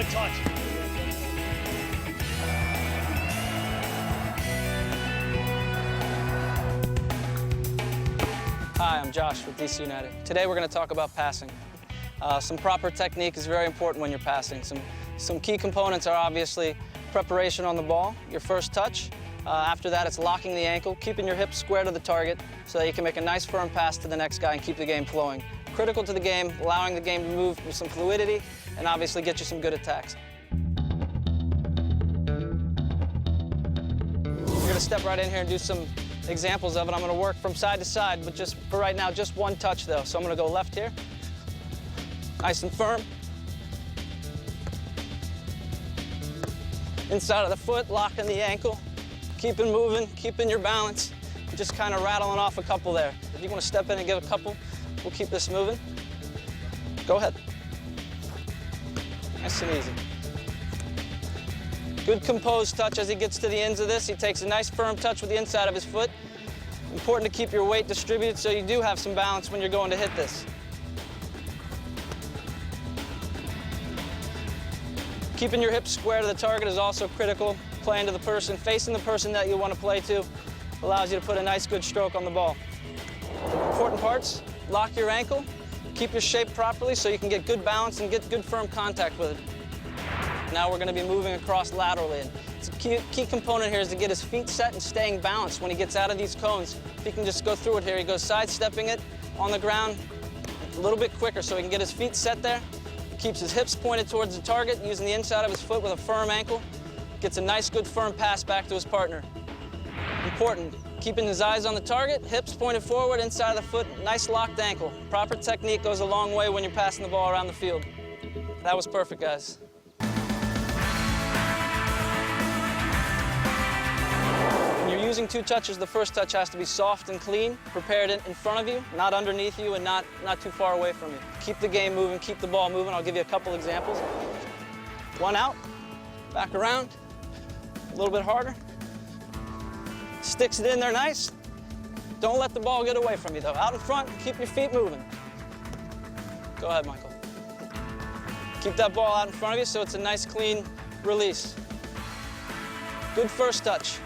Good touch. Hi, I'm Josh with DC United. Today we're going to talk about passing. Some proper technique is very important when you're passing. Some key components are obviously preparation on the ball, your first touch. After that, it's locking the ankle, keeping your hips square to the target so that you can make a nice firm pass to the next guy and keep the game flowing. Critical to the game, allowing the game to move with some fluidity and obviously get you some good attacks. We're going to step right in here and do some examples of it. I'm going to work from side to side, but just for right now, just one touch though. So I'm going to go left here, nice and firm. Inside of the foot, locking the ankle, keeping moving, keeping your balance, just kind of rattling off a couple there. If you want to step in and give a couple, we'll keep this moving. Go ahead. Nice and easy. Good composed touch as he gets to the ends of this. He takes a nice firm touch with the inside of his foot. Important to keep your weight distributed so you do have some balance when you're going to hit this. Keeping your hips square to the target is also critical. Playing to the person, facing the person that you want to play to, allows you to put a nice good stroke on the ball. Important parts, lock your ankle, keep your shape properly so you can get good balance and get good firm contact with it. Now we're going to be moving across laterally. And it's a key component here is to get his feet set and staying balanced when he gets out of these cones. If he can just go through it here, he goes sidestepping it on the ground a little bit quicker so he can get his feet set there. He keeps his hips pointed towards the target, using the inside of his foot with a firm ankle. Gets a nice, good, firm pass back to his partner. Important, keeping his eyes on the target, hips pointed forward, inside of the foot, nice locked ankle. Proper technique goes a long way when you're passing the ball around the field. That was perfect, guys. When you're using two touches, the first touch has to be soft and clean, prepared in front of you, not underneath you, and not too far away from you. Keep the game moving, keep the ball moving. I'll give you a couple examples. One out, back around, a little bit harder. Sticks it in there nice. Don't let the ball get away from you, though. Out in front, keep your feet moving. Go ahead, Michael. Keep that ball out in front of you so it's a nice, clean release. Good first touch.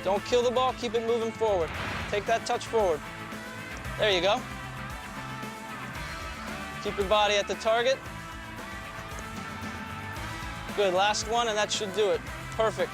Don't kill the ball, keep it moving forward. Take that touch forward. There you go. Keep your body at the target. Good, last one, and that should do it. Perfect.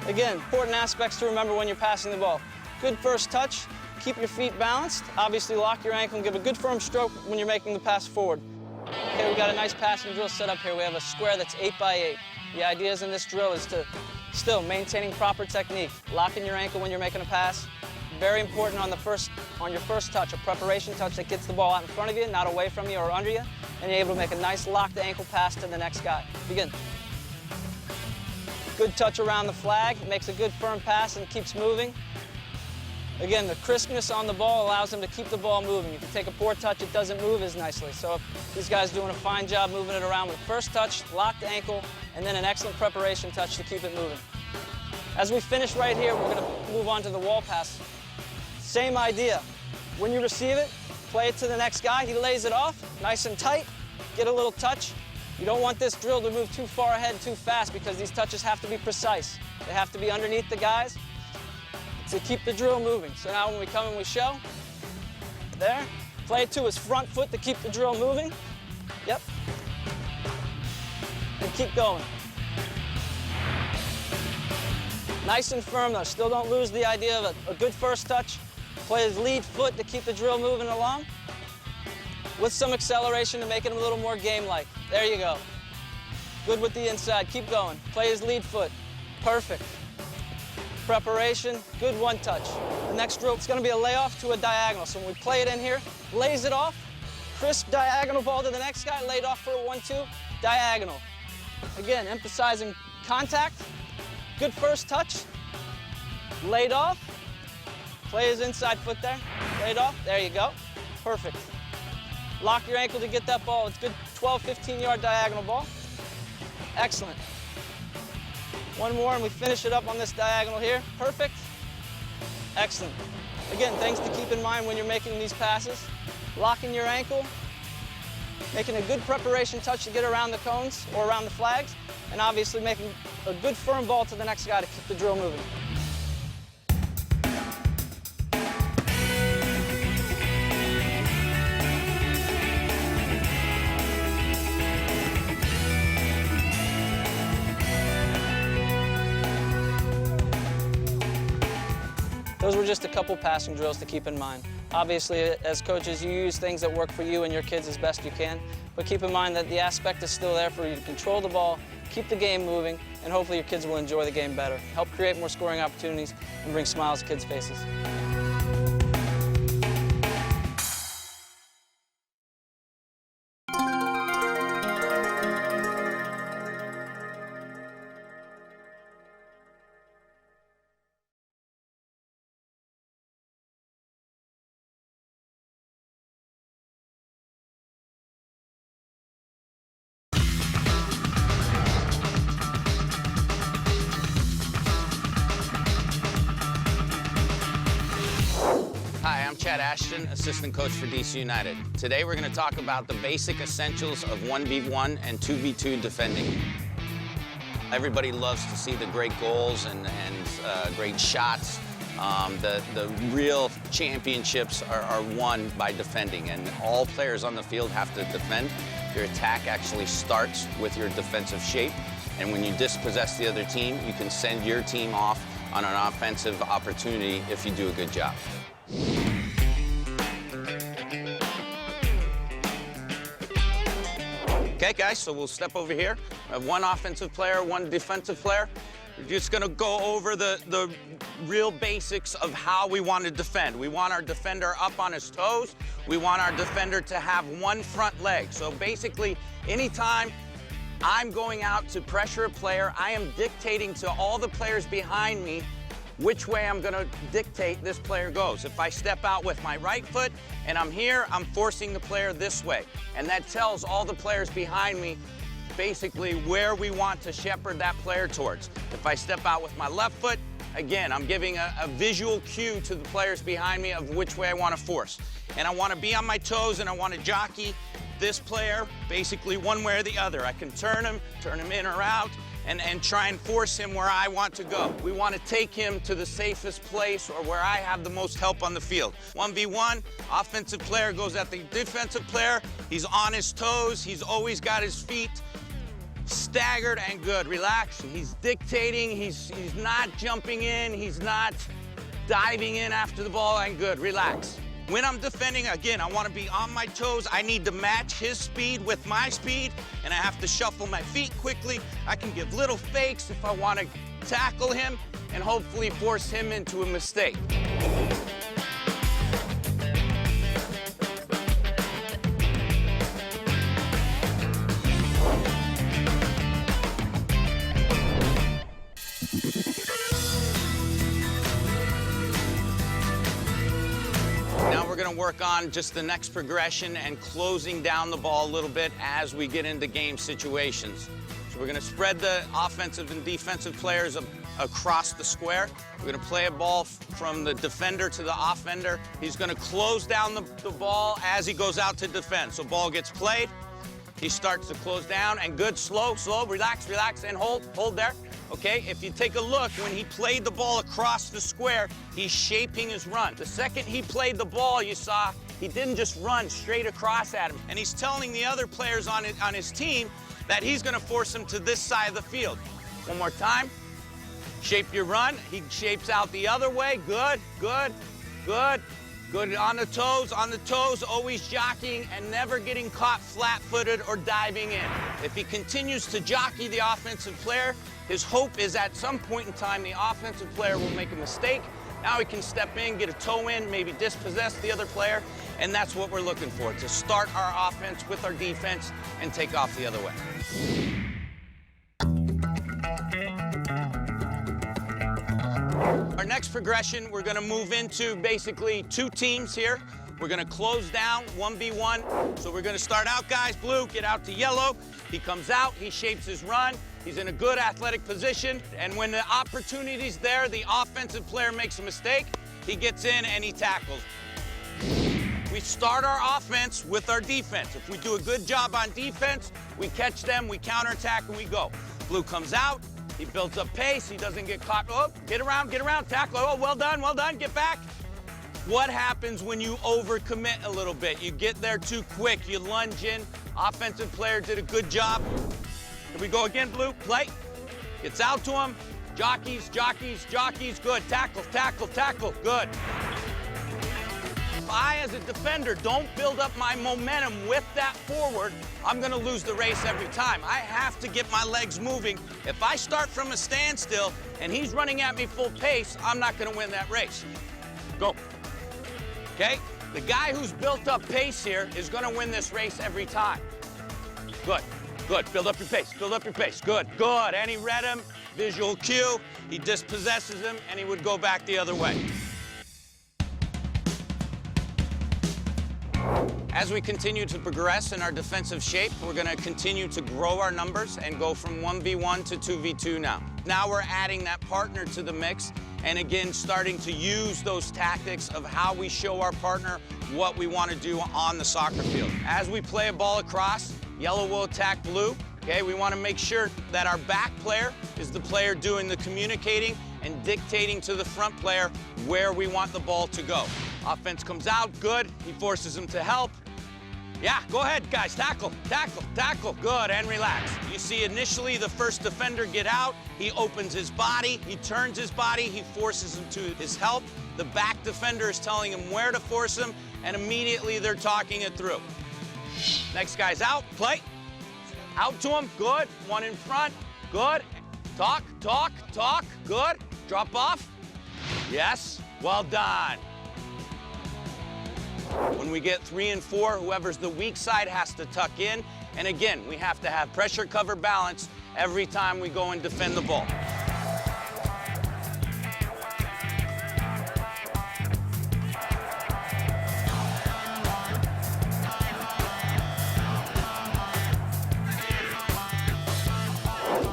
Again, important aspects to remember when you're passing the ball. Good first touch, keep your feet balanced. Obviously, lock your ankle and give a good firm stroke when you're making the pass forward. Okay, we got a nice passing drill set up here. We have a square that's 8 by 8. The idea in this drill is to still maintaining proper technique, locking your ankle when you're making a pass. Very important on your first touch, a preparation touch that gets the ball out in front of you, not away from you or under you, and you're able to make a nice locked ankle pass to the next guy. Begin. Good touch around the flag, makes a good firm pass and keeps moving. Again, the crispness on the ball allows him to keep the ball moving. If you take a poor touch, it doesn't move as nicely. So these guys doing a fine job moving it around with first touch, locked ankle, and then an excellent preparation touch to keep it moving. As we finish right here, we're going to move on to the wall pass. Same idea. When you receive it, play it to the next guy. He lays it off, nice and tight, get a little touch. You don't want this drill to move too far ahead too fast because these touches have to be precise. They have to be underneath the guys to keep the drill moving. So now when we come and we show, there, play it to his front foot to keep the drill moving. Yep. And keep going. Nice and firm though, still don't lose the idea of a good first touch. Play his lead foot to keep the drill moving along with some acceleration to make it a little more game-like. There you go. Good with the inside, keep going. Play his lead foot, perfect. Preparation, good one touch. The next drill, it's gonna be a layoff to a diagonal. So when we play it in here, lays it off, crisp diagonal ball to the next guy, laid off for a 1-2, diagonal. Again, emphasizing contact, good first touch, laid off, play his inside foot there, laid off, there you go, perfect. Lock your ankle to get that ball. It's good 12, 15-yard diagonal ball. Excellent. One more and we finish it up on this diagonal here. Perfect. Excellent. Again, things to keep in mind when you're making these passes. Locking your ankle, making a good preparation touch to get around the cones or around the flags, and obviously making a good firm ball to the next guy to keep the drill moving. Those were just a couple passing drills to keep in mind. Obviously, as coaches, you use things that work for you and your kids as best you can, but keep in mind that the aspect is still there for you to control the ball, keep the game moving, and hopefully your kids will enjoy the game better. Help create more scoring opportunities and bring smiles to kids' faces. Hi, I'm Chad Ashton, assistant coach for DC United. Today we're going to talk about the basic essentials of 1v1 and 2v2 defending. Everybody loves to see the great goals and great shots. The real championships are won by defending, and all players on the field have to defend. Your attack actually starts with your defensive shape, and when you dispossess the other team, you can send your team off on an offensive opportunity if you do a good job. Okay, guys, so we'll step over here. We have one offensive player, one defensive player. We're just gonna go over the real basics of how we want to defend. We want our defender up on his toes. We want our defender to have one front leg. So basically, anytime I'm going out to pressure a player, I am dictating to all the players behind me which way I'm gonna dictate this player goes. If I step out with my right foot and I'm here, I'm forcing the player this way. And that tells all the players behind me basically where we want to shepherd that player towards. If I step out with my left foot, again, I'm giving a visual cue to the players behind me of which way I want to force. And I want to be on my toes and I want to jockey this player basically one way or the other. I can turn him in or out, and try and force him where I want to go. We want to take him to the safest place or where I have the most help on the field. 1v1, offensive player goes at the defensive player. He's on his toes. He's always got his feet staggered and good. Relax. He's dictating. He's not jumping in. He's not diving in after the ball and good. Relax. When I'm defending, again, I want to be on my toes. I need to match his speed with my speed, and I have to shuffle my feet quickly. I can give little fakes if I want to tackle him and hopefully force him into a mistake. Now we're going to work on just the next progression and closing down the ball a little bit as we get into game situations. So we're going to spread the offensive and defensive players across the square. We're going to play a ball from the defender to the offender. He's going to close down the ball as he goes out to defend. So ball gets played. He starts to close down, and good, slow, relax, and hold there. Okay, if you take a look, when he played the ball across the square, he's shaping his run. The second he played the ball, you saw he didn't just run straight across at him. And he's telling the other players on his team that he's gonna force him to this side of the field. One more time. Shape your run. He shapes out the other way. Good. On the toes, always jockeying and never getting caught flat-footed or diving in. If he continues to jockey the offensive player, his hope is at some point in time the offensive player will make a mistake. Now he can step in, get a toe in, maybe dispossess the other player, and that's what we're looking for, to start our offense with our defense and take off the other way. Our next progression, we're going to move into basically two teams here. We're going to close down 1v1. So we're going to start out, guys, blue, get out to yellow. He comes out, he shapes his run. He's in a good athletic position. And when the opportunity's there, the offensive player makes a mistake, he gets in and he tackles. We start our offense with our defense. If we do a good job on defense, we catch them, we counterattack, and we go. Blue comes out, he builds up pace, he doesn't get caught. Oh, get around, tackle. Oh, well done, get back. What happens when you overcommit a little bit? You get there too quick, you lunge in. Offensive player did a good job. Here we go again, Blue, play. Gets out to him, jockeys, good. Tackle, good. If I, as a defender, don't build up my momentum with that forward, I'm gonna lose the race every time. I have to get my legs moving. If I start from a standstill and he's running at me full pace, I'm not gonna win that race. Go. Okay? The guy who's built up pace here is gonna win this race every time. Good. Build up your pace, good. And he read him, visual cue, he dispossesses him, and he would go back the other way. As we continue to progress in our defensive shape, we're gonna continue to grow our numbers and go from 1v1 to 2v2 now. Now we're adding that partner to the mix, and again, starting to use those tactics of how we show our partner what we want to do on the soccer field. As we play a ball across, yellow will attack blue. Okay, we want to make sure that our back player is the player doing the communicating and dictating to the front player where we want the ball to go. Offense comes out, good. He forces him to help. Yeah, go ahead, guys, tackle, good, and relax. You see initially the first defender get out, he opens his body, he turns his body, he forces him to his help. The back defender is telling him where to force him, and immediately they're talking it through. Next guy's out, play. Out to him, good. One in front, good. Talk, good. Drop off, yes, well done. When we get 3 and 4, whoever's the weak side has to tuck in. And again, we have to have pressure cover balance every time we go and defend the ball.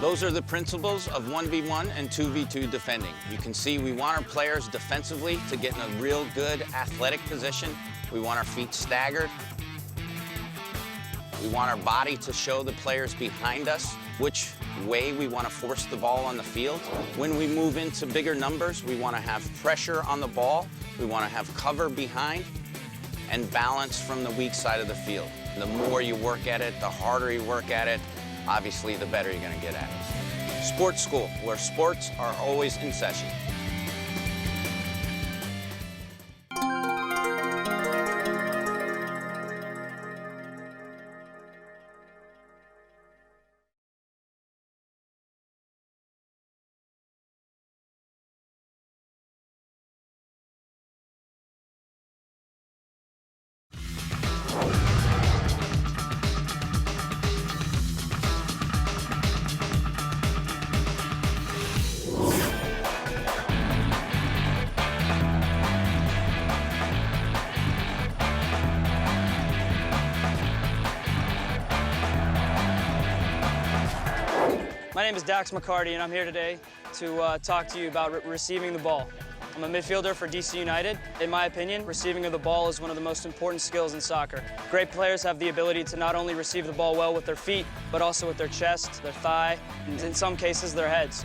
Those are the principles of 1v1 and 2v2 defending. You can see we want our players defensively to get in a real good athletic position. We want our feet staggered. We want our body to show the players behind us which way we want to force the ball on the field. When we move into bigger numbers, we want to have pressure on the ball. We want to have cover behind and balance from the weak side of the field. The more you work at it, the harder you work at it, obviously, the better you're going to get at it. Sports School, where sports are always in session. My name is Dax McCarty, and I'm here today to talk to you about receiving the ball. I'm a midfielder for DC United. In my opinion, receiving of the ball is one of the most important skills in soccer. Great players have the ability to not only receive the ball well with their feet, but also with their chest, their thigh, and in some cases, their heads.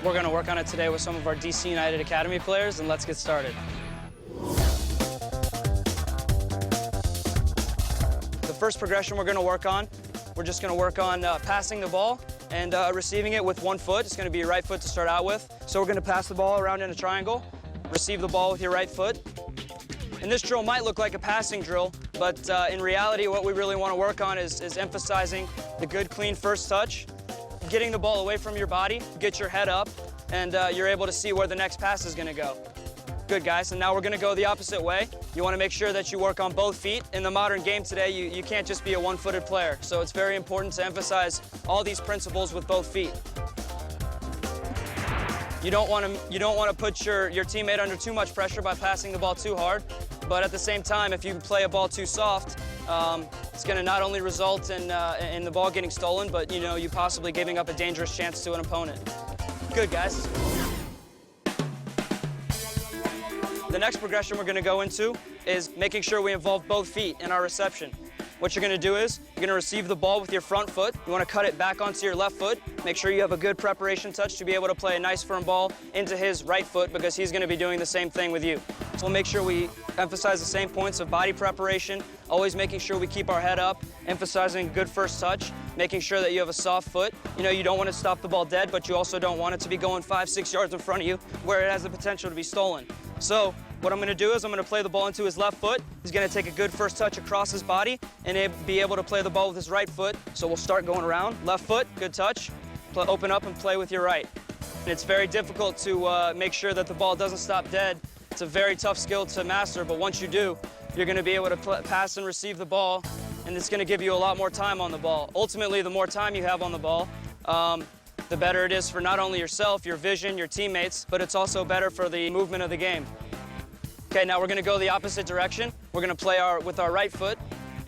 We're going to work on it today with some of our DC United Academy players, and let's get started. The first progression we're going to work on, we're just going to work on passing the ball and receiving it with one foot. It's going to be your right foot to start out with. So we're going to pass the ball around in a triangle, receive the ball with your right foot. And this drill might look like a passing drill, but in reality, what we really want to work on is emphasizing the good, clean first touch, getting the ball away from your body, get your head up, and you're able to see where the next pass is going to go. Good, guys, and now we're going to go the opposite way. You want to make sure that you work on both feet. In the modern game today, you can't just be a one-footed player, so it's very important to emphasize all these principles with both feet. You don't want to put your teammate under too much pressure by passing the ball too hard, but at the same time, if you play a ball too soft, it's going to not only result in the ball getting stolen, but you possibly giving up a dangerous chance to an opponent. Good, guys. The next progression we're going to go into is making sure we involve both feet in our reception. What you're going to do is you're going to receive the ball with your front foot. You want to cut it back onto your left foot. Make sure you have a good preparation touch to be able to play a nice firm ball into his right foot because he's going to be doing the same thing with you. So we'll make sure we emphasize the same points of body preparation, always making sure we keep our head up, emphasizing good first touch, making sure that you have a soft foot. You know, you don't want to stop the ball dead, but you also don't want it to be going 5-6 yards in front of you where it has the potential to be stolen. So what I'm going to do is I'm going to play the ball into his left foot. He's going to take a good first touch across his body and be able to play the ball with his right foot. So we'll start going around. Left foot, good touch. Open up and play with your right. And it's very difficult to make sure that the ball doesn't stop dead. It's a very tough skill to master, but once you do, you're going to be able to pass and receive the ball, and it's going to give you a lot more time on the ball. Ultimately, the more time you have on the ball, the better it is for not only yourself, your vision, your teammates, but it's also better for the movement of the game. Okay, now we're going to go the opposite direction. We're going to play with our right foot,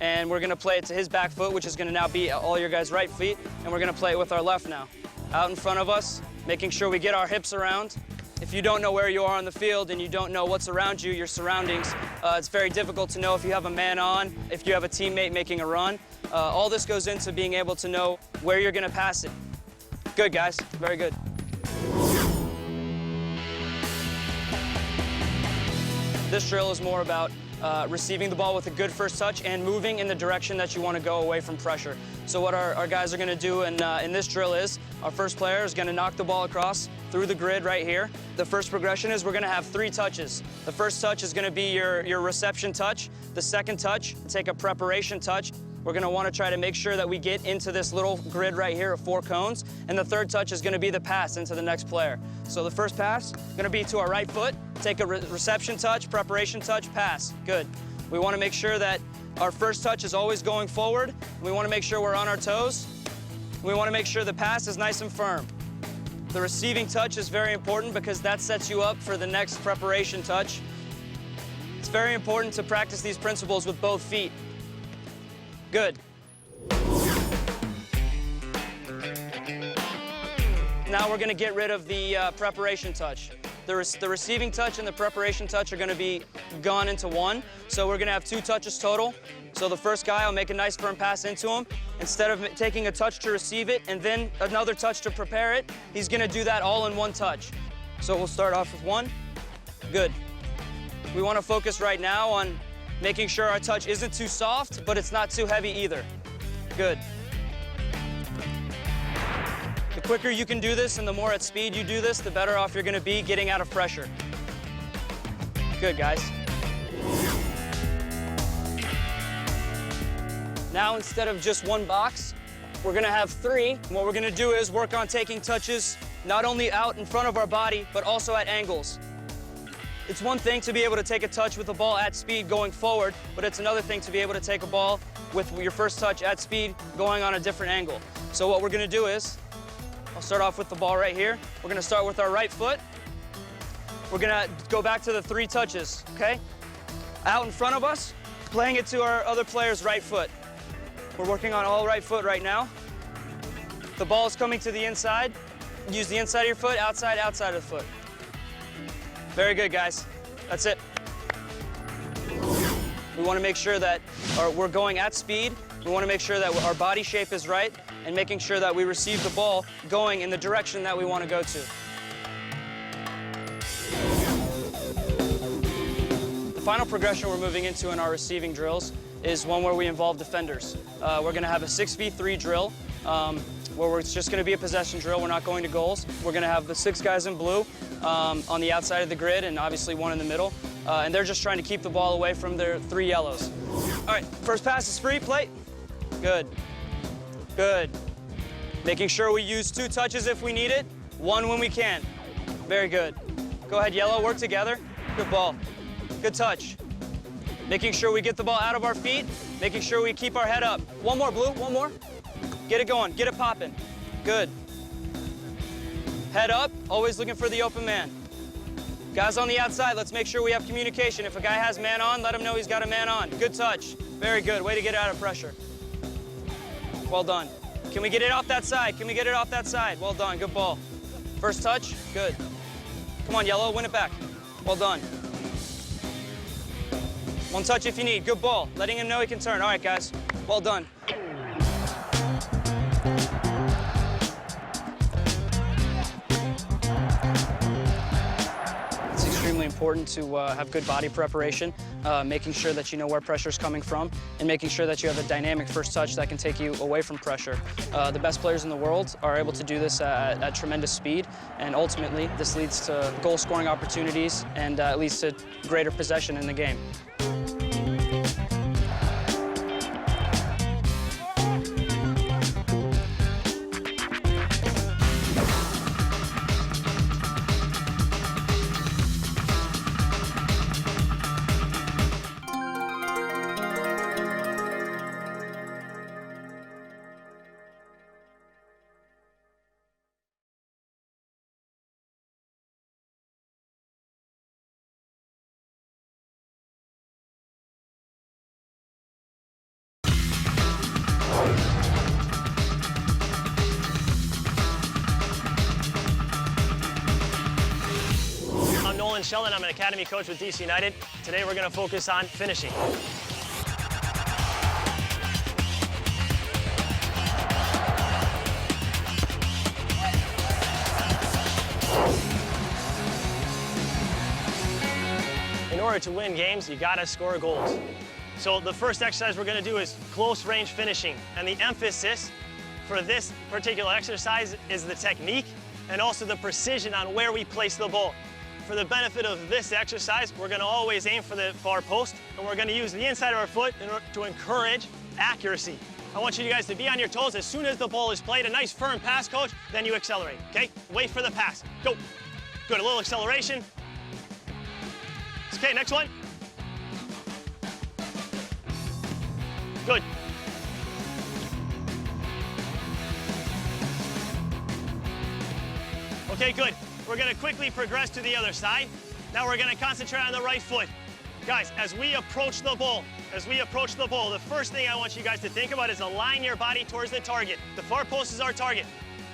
and we're going to play it to his back foot, which is going to now be all your guys' right feet, and we're going to play it with our left now. Out in front of us, making sure we get our hips around. If you don't know where you are on the field and you don't know what's around you, your surroundings, it's very difficult to know if you have a man on, if you have a teammate making a run. All this goes into being able to know where you're going to pass it. Good, guys. Very good. This drill is more about receiving the ball with a good first touch and moving in the direction that you want to go away from pressure. So what our guys are going to do in this drill is our first player is going to knock the ball across through the grid right here. The first progression is we're going to have 3 touches. The first touch is going to be your reception touch. The second touch, take a preparation touch. We're going to want to try to make sure that we get into this little grid right here of 4 cones. And the third touch is going to be the pass into the next player. So the first pass is going to be to our right foot. Take a reception touch, preparation touch, pass. Good. We want to make sure that our first touch is always going forward. We want to make sure we're on our toes. We want to make sure the pass is nice and firm. The receiving touch is very important because that sets you up for the next preparation touch. It's very important to practice these principles with both feet. Good. Now we're going to get rid of the preparation touch. The receiving touch and the preparation touch are going to be gone into one. So we're going to have 2 touches total. So the first guy will make a nice firm pass into him. Instead of taking a touch to receive it and then another touch to prepare it, he's going to do that all in one touch. So we'll start off with 1. Good. We want to focus right now on making sure our touch isn't too soft, but it's not too heavy either. Good. The quicker you can do this and the more at speed you do this, the better off you're going to be getting out of pressure. Good, guys. Now, instead of just 1 box, we're going to have 3. And what we're going to do is work on taking touches not only out in front of our body, but also at angles. It's one thing to be able to take a touch with the ball at speed going forward, but it's another thing to be able to take a ball with your first touch at speed going on a different angle. So what we're going to do is, I'll start off with the ball right here. We're going to start with our right foot. We're going to go back to the 3 touches, okay? Out in front of us, playing it to our other player's right foot. We're working on all right foot right now. The ball is coming to the inside. Use the inside of your foot, outside of the foot. Very good, guys. That's it. We want to make sure that we're going at speed. We want to make sure that our body shape is right and making sure that we receive the ball going in the direction that we want to go to. The final progression we're moving into in our receiving drills is one where we involve defenders. We're going to have a 6v3 drill where it's just going to be a possession drill. We're not going to goals. We're going to have the 6 guys in blue on the outside of the grid and obviously 1 in the middle. And they're just trying to keep the ball away from their 3 yellows. All right, first pass is free, plate. Good. Good. Making sure we use 2 touches if we need it, 1 when we can. Very good. Go ahead, yellow, work together. Good ball. Good touch. Making sure we get the ball out of our feet, making sure we keep our head up. 1 more, blue, 1 more. Get it going, get it popping. Good. Head up, always looking for the open man. Guys on the outside, let's make sure we have communication. If a guy has man on, let him know he's got a man on. Good touch. Very good. Way to get out of pressure. Well done. Can we get it off that side? Can we get it off that side? Well done. Good ball. First touch. Good. Come on, yellow. Win it back. Well done. One touch if you need. Good ball. Letting him know he can turn. All right, guys. Well done. It's extremely important to have good body preparation, making sure that you know where pressure is coming from, and making sure that you have a dynamic first touch that can take you away from pressure. The best players in the world are able to do this at tremendous speed, and ultimately this leads to goal-scoring opportunities and leads to greater possession in the game. Sheldon, I'm an academy coach with DC United. Today we're going to focus on finishing. In order to win games, you got to score goals. So the first exercise we're going to do is close range finishing. And the emphasis for this particular exercise is the technique and also the precision on where we place the ball. For the benefit of this exercise, we're going to always aim for the far post, and we're going to use the inside of our foot in order to encourage accuracy. I want you guys to be on your toes as soon as the ball is played. A nice firm pass, coach, then you accelerate, okay? Wait for the pass. Go. Good, a little acceleration. Okay, next one. Good. Okay, good. We're going to quickly progress to the other side. Now we're going to concentrate on the right foot. Guys, as we approach the ball, the first thing I want you guys to think about is align your body towards the target. The far post is our target.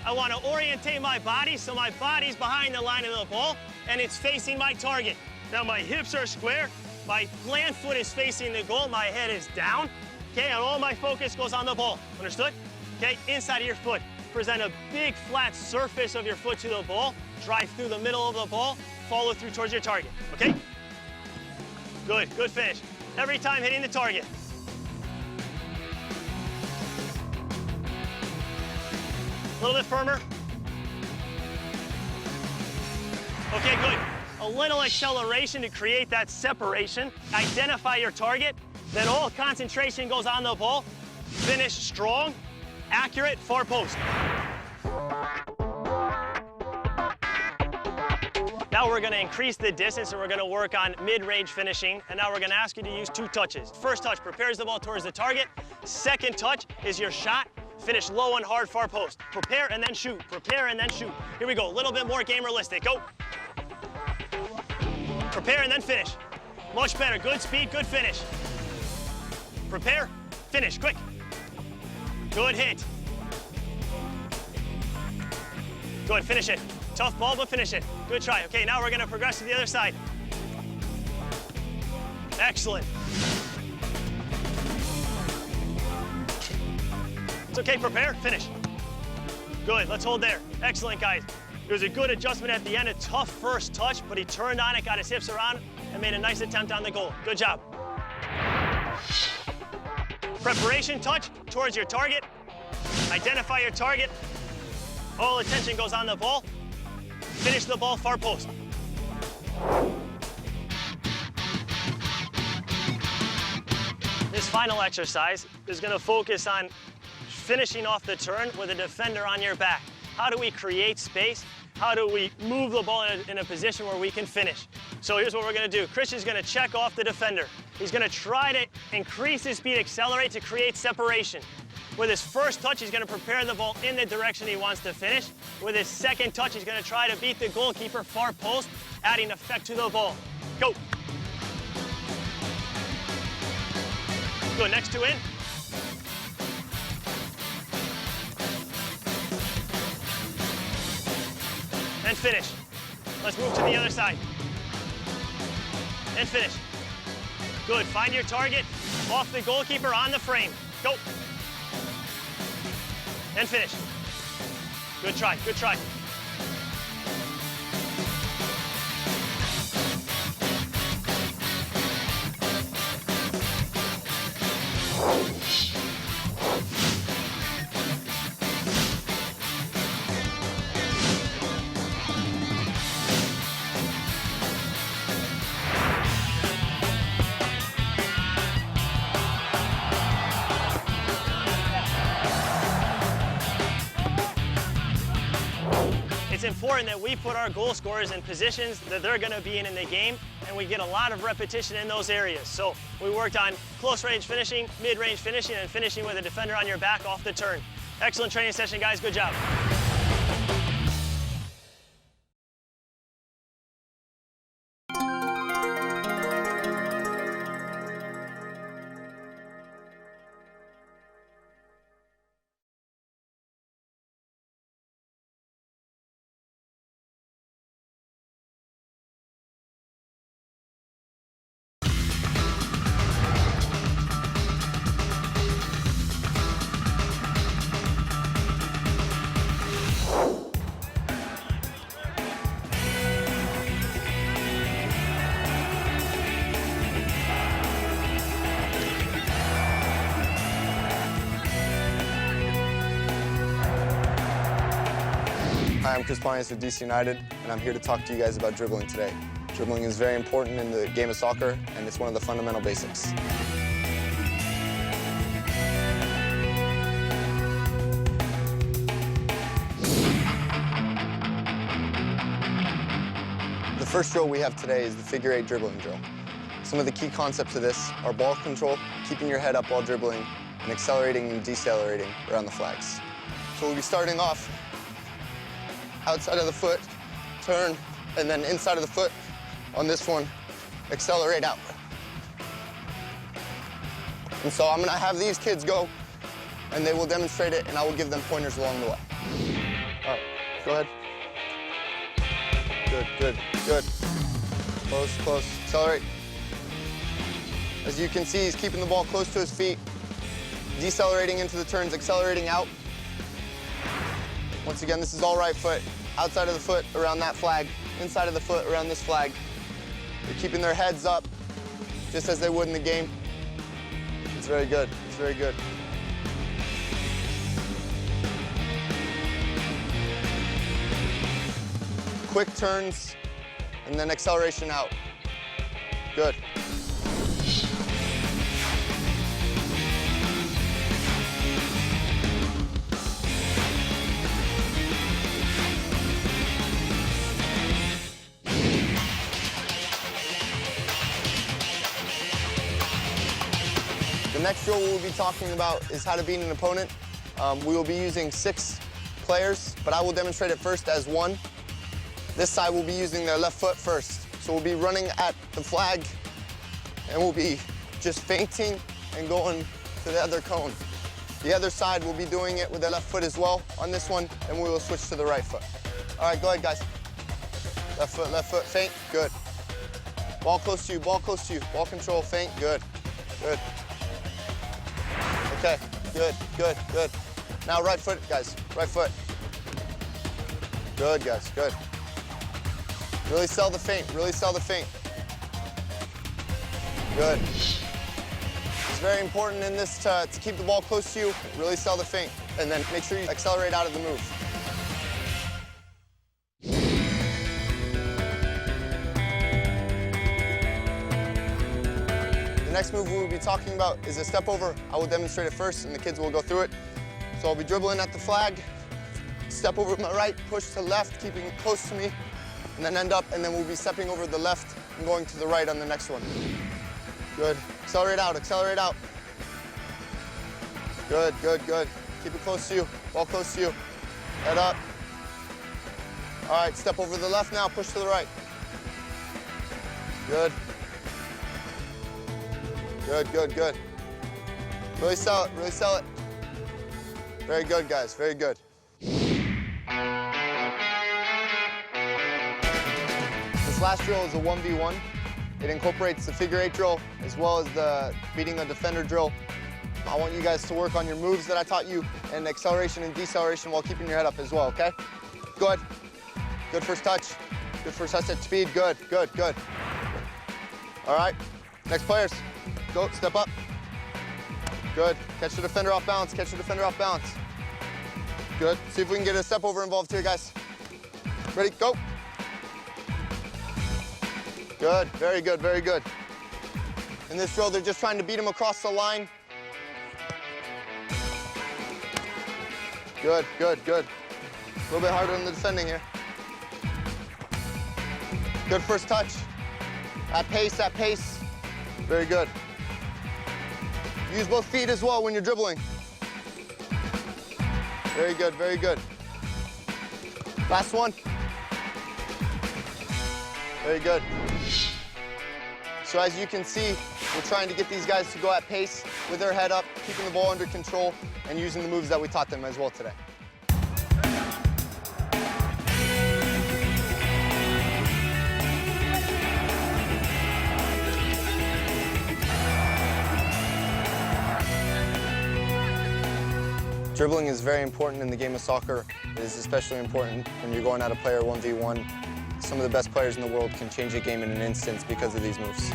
I want to orientate my body so my body's behind the line of the ball and it's facing my target. Now my hips are square, my plant foot is facing the goal, my head is down, okay, and all my focus goes on the ball. Understood? Okay, inside of your foot. Present a big flat surface of your foot to the ball, drive through the middle of the ball, follow through towards your target, okay? Good, good finish. Every time hitting the target. A little bit firmer. Okay, good. A little acceleration to create that separation. Identify your target, then all concentration goes on the ball. Finish strong, accurate, far post. Now we're going to increase the distance and we're going to work on mid-range finishing. And now we're going to ask you to use 2 touches. First touch prepares the ball towards the target. Second touch is your shot. Finish low and hard, far post. Prepare and then shoot. Prepare and then shoot. Here we go. A little bit more game realistic. Go. Prepare and then finish. Much better. Good speed, good finish. Prepare, finish, quick. Good hit. Good, finish it. Tough ball, but finish it. Good try. Okay, now we're going to progress to the other side. Excellent. It's okay, prepare, finish. Good, let's hold there. Excellent, guys. It was a good adjustment at the end, a tough first touch, but he turned on it, got his hips around, and made a nice attempt on the goal. Good job. Preparation touch towards your target. Identify your target. All attention goes on the ball. Finish the ball far post. This final exercise is going to focus on finishing off the turn with a defender on your back. How do we create space? How do we move the ball in a position where we can finish? So here's what we're going to do. Christian's going to check off the defender. He's going to try to increase his speed, accelerate to create separation. With his first touch, he's going to prepare the ball in the direction he wants to finish. With his second touch, he's going to try to beat the goalkeeper far post, adding effect to the ball. Go. Go, next 2 in. And finish. Let's move to the other side. And finish. Good, find your target off the goalkeeper on the frame. Go. And finish. Good try, good try. It's important that we put our goal scorers in positions that they're going to be in the game, and we get a lot of repetition in those areas. So we worked on close range finishing, mid-range finishing, and finishing with a defender on your back off the turn. Excellent training session, guys. Good job. Hi, I'm Chris Pontius with DC United, and I'm here to talk to you guys about dribbling today. Dribbling is very important in the game of soccer, and it's one of the fundamental basics. The first drill we have today is the figure 8 dribbling drill. Some of the key concepts of this are ball control, keeping your head up while dribbling, and accelerating and decelerating around the flags. So we'll be starting off outside of the foot, turn, and then inside of the foot on this one, accelerate out. And so I'm gonna have these kids go, and they will demonstrate it, and I will give them pointers along the way. All right, go ahead. Good, good, good. Close, close, accelerate. As you can see, he's keeping the ball close to his feet, decelerating into the turns, accelerating out. Once again, this is all right foot. Outside of the foot, around that flag. Inside of the foot, around this flag. They're keeping their heads up, just as they would in the game. It's very good, it's very good. Quick turns, and then acceleration out. Good. The next drill we'll be talking about is how to beat an opponent. We will be using 6 players, but I will demonstrate it first as one. This side will be using their left foot first. So we'll be running at the flag, and we'll be just feinting and going to the other cone. The other side will be doing it with their left foot as well on this one, and we will switch to the right foot. All right, go ahead, guys. Left foot, feint, good. Ball close to you, ball close to you. Ball control, feint, good, good. Okay, good, good, good. Now right foot, guys, right foot. Good, guys, good. Really sell the feint, really sell the feint. Good. It's very important in this to keep the ball close to you, really sell the feint, and then make sure you accelerate out of the move. The next move we will be talking about is a step over. I will demonstrate it first, and the kids will go through it. So I'll be dribbling at the flag, step over with my right, push to left, keeping it close to me, and then end up, and then we'll be stepping over the left and going to the right on the next one. Good. Accelerate out, accelerate out. Good, good, good. Keep it close to you, ball close to you. Head up. All right, step over the left now, push to the right. Good. Good, good, good. Really sell it, really sell it. Very good, guys, very good. This last drill is a 1v1. It incorporates the figure 8 drill as well as the beating a defender drill. I want you guys to work on your moves that I taught you and acceleration and deceleration while keeping your head up as well, okay? Go ahead. Good first touch. Good first touch at speed. Good, good, good. All right, next players. Go, step up. Good. Catch the defender off balance. Catch the defender off balance. Good. See if we can get a step over involved here, guys. Ready, go. Good, very good, very good. In this drill, they're just trying to beat him across the line. Good, good, good. A little bit harder on the defending here. Good first touch. At pace, at pace. Very good. Use both feet as well when you're dribbling. Very good, very good. Last one. Very good. So as you can see, we're trying to get these guys to go at pace with their head up, keeping the ball under control, and using the moves that we taught them as well today. Dribbling is very important in the game of soccer. It is especially important when you're going at a player 1v1. Some of the best players in the world can change a game in an instant because of these moves.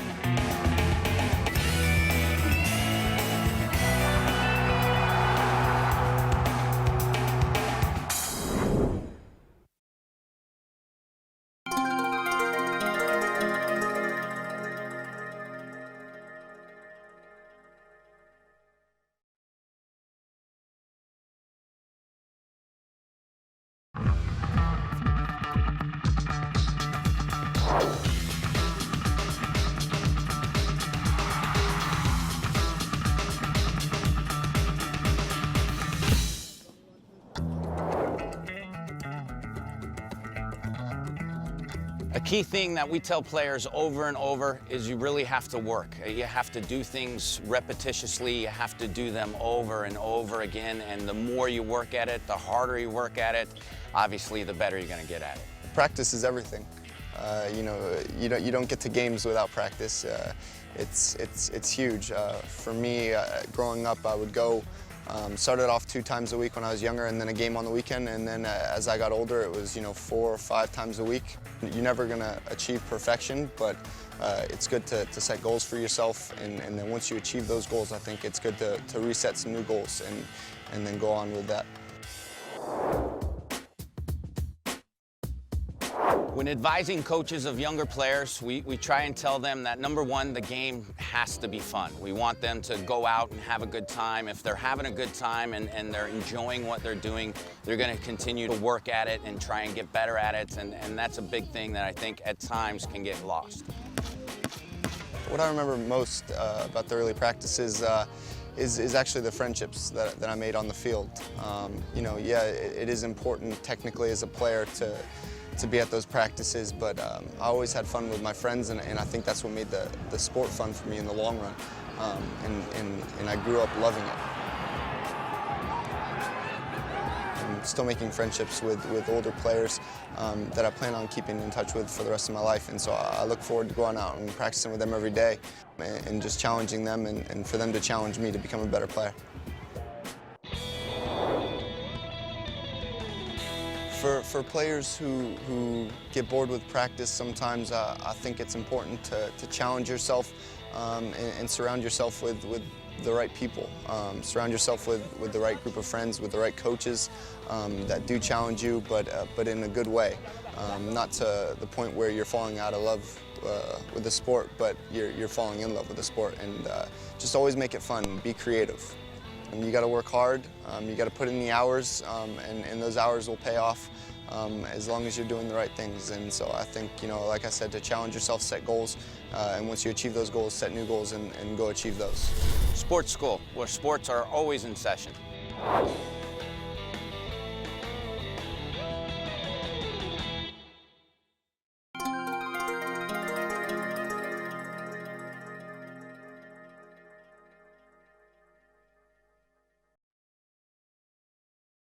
A key thing that we tell players over and over is you really have to work. You have to do things repetitiously. You have to do them over and over again. And the more you work at it, the harder you work at it, obviously the better you're going to get at it. Practice is everything. You don't get to games without practice. It's huge. For me, growing up, I would go. Started off 2 times a week when I was younger, and then a game on the weekend. And then as I got older, it was 4 or 5 times a week. You're never gonna achieve perfection, but it's good to set goals for yourself. And then once you achieve those goals, I think it's good to reset some new goals and then go on with that. When advising coaches of younger players, we try and tell them that, number one, the game has to be fun. We want them to go out and have a good time. If they're having a good time and they're enjoying what they're doing, they're going to continue to work at it and try and get better at it. And that's a big thing that I think at times can get lost. What I remember most about the early practices is actually the friendships that I made on the field. Yeah, it is important technically as a player to be at those practices, but I always had fun with my friends, and I think that's what made the sport fun for me in the long run, and I grew up loving it. I'm still making friendships with older players that I plan on keeping in touch with for the rest of my life, and so I look forward to going out and practicing with them every day and just challenging them and for them to challenge me to become a better player. For players who get bored with practice, sometimes I think it's important to challenge yourself and surround yourself with the right people. Surround yourself with the right group of friends, with the right coaches that do challenge you, but in a good way. Not to the point where you're falling out of love with the sport, but you're falling in love with the sport. And just always make it fun, be creative. And you got to work hard, you got to put in the hours, and those hours will pay off as long as you're doing the right things. And so I think, like I said, to challenge yourself, set goals, and once you achieve those goals, set new goals and go achieve those. SportSkool, where sports are always in session.